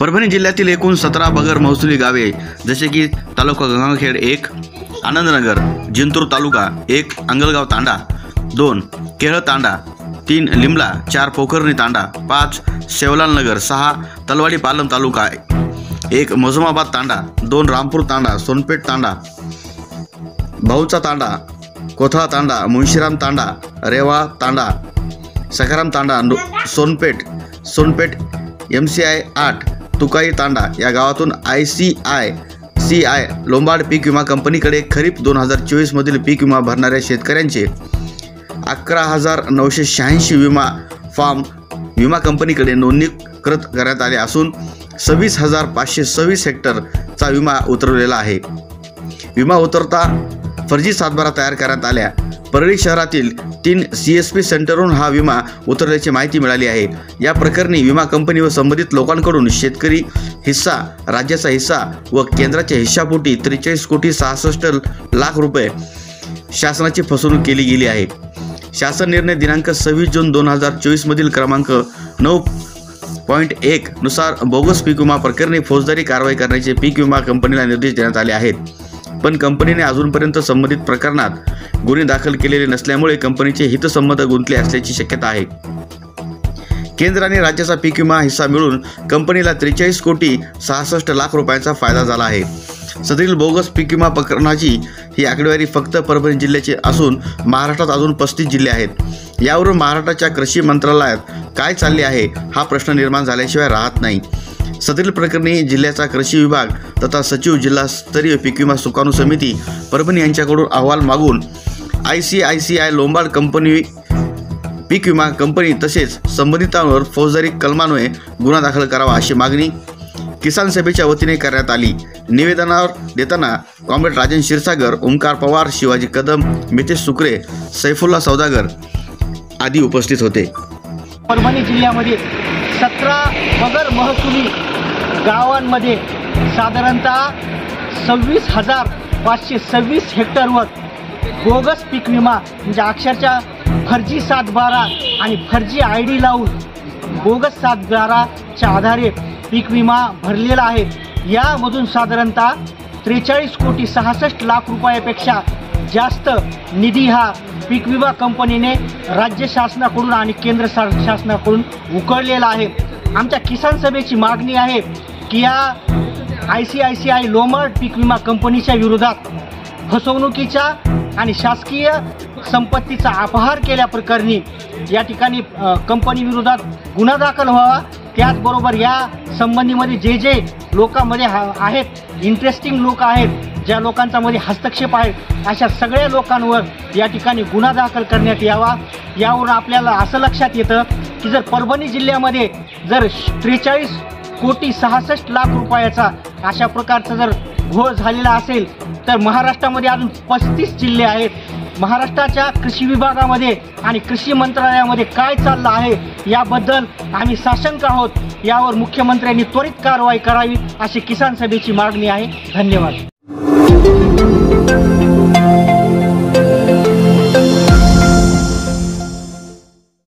परभणी जिल्ह्यातील एकूण 17 बगर महसुली गावे जसे की तालुका गंगाखेड 1, आनंदनगर, जिंतूर तालुका 1, अंगलगाव तांडा 2, केहळ तांडा 3, लिमला 4, पोखर्णी तांडा 5, शेवलालनगर 6, तलवाडी पालम तालुका 1, मजुमाबाद तांडा 2, रामपूर तांडा, सोनपेठ तांडा, भाऊचा तांडा, कोथळा तांडा, मुंशीराम तांडा, रेवा तांडा, सखाराम तांडा, सोनपेठ MCI 8, तुकाई तांडा या गावातून ICICI लोंबार्ड पीक विमा कंपनीकडे खरीप 2024 मधील पीक विमा भरणाऱ्या शेतकऱ्यांचे 11,986 विमा फॉर्म विमा कंपनीकडे नोंदणीकृत करण्यात आले असून 26,526 हेक्टरचा विमा उतरवलेला आहे। विमा उतरता फर्जी सातबारा तयार करण्यात आल्या। परळी शहरातील 3 CSP सेंटरहून हा विमा उतरल्याची माहिती मिळाली आहे। या प्रकरणी विमा कंपनी व संबंधित लोकांकडून शेतकरी हिस्सा, राज्याचा हिस्सा व केंद्राच्या हिश्शापोटी 43,66,00,000 रुपये शासनाची फसवणूक केली गेली आहे। शासन निर्णय दिनांक 26 जून 2024 मधील क्रमांक 9.1 नुसार बोगस पीक विमा प्रकरणी फौजदारी कारवाई करण्याचे पीक विमा कंपनीला निर्देश देण्यात आले आहेत, पण कंपनीने अजूनपर्यंत संबंधित प्रकरणात गुन्हे दाखल केलेले नसल्यामुळे कंपनीचे हितसंबंध गुंतले असल्याची शक्यता आहे। केंद्र आणि राज्याचा पीक विमा हिस्सा मिळून कंपनीला 43,66,00,000 रुपयांचा फायदा झाला आहे। सदरील बोगस पीक विमा प्रकरणाची ही आकडेवारी फक्त परभणी जिल्ह्याची असून महाराष्ट्रात अजून 35 जिल्हे आहेत। यावरून महाराष्ट्राच्या कृषी मंत्रालयात काय चालले आहे हा प्रश्न निर्माण झाल्याशिवाय राहत नाही। सदरील प्रकरणी जिल्ह्याचा कृषी विभाग तथा सचिव, जिल्हास्तरीय पीक विमा सुकाणू समिती परभणी यांच्याकडून अहवाल मागून ICICI लोंबार्ड कंपनी पीक विमा कंपनी तसेच संबंधितांवर फौजदारी कलमान्वये गुन्हा दाखल करावा अशी मागणी किसान सभेच्या वतीने करण्यात आली। निवेदनावर देताना कॉम्रेड राजन क्षीरसागर, ओमकार पवार, शिवाजी कदम, मितेश सुकरे, सैफुल्ला सौदागर आदी उपस्थित होते। परभणी जिल्ह्यामध्ये 17 बगर महसुली गावांमध्ये साधारणतः 26,526 हेक्टरवर बोगस पीक विमा म्हणजे अक्षरशः फर्जी सातबारा आणि फर्जी ID लावून बोगस सातबाराच्या आधारे पीक विमा भरलेला आहे। यामधून साधारणतः 43,66,00,000 रुपयापेक्षा जास्त निधी हा पीक विमा कंपनीने राज्य शासनाकडून आणि केंद्र शासनाकडून उकळलेला आहे। आमच्या किसान सभेची मागणी आहे की या ICICI लोंबार्ड पीक विमा कंपनीच्या विरोधात फसवणुकीच्या आणि शासकीय संपत्तीचा अपहार केल्याप्रकरणी या ठिकाणी कंपनी विरोधात गुन्हा दाखल व्हावा। त्याचबरोबर या संबंधीमध्ये जे लोकांमध्ये आहेत, इंटरेस्टिंग लोक आहेत, ज्या लोकांचा मध्ये हस्तक्षेप आहे, अशा सगळ्या लोकांवर या ठिकाणी गुन्हा दाखल करण्यात यावा। यावरून आपल्याला असं लक्षात येतं की जर परभणी जिल्ह्यामध्ये जर 43,66,00,000 रुपयाचा अशा प्रकारचा जर घोळ झालेला असेल तर महाराष्ट्रामध्ये अजून 35 जिल्हे आहेत। महाराष्ट्राच्या कृषी विभागामध्ये आणि कृषी मंत्रालयामध्ये काय चाललं आहे याबद्दल आम्ही साशंक आहोत। यावर मुख्यमंत्र्यांनी त्वरित कारवाई करावी अशी किसान सभेची मागणी आहे। धन्यवाद।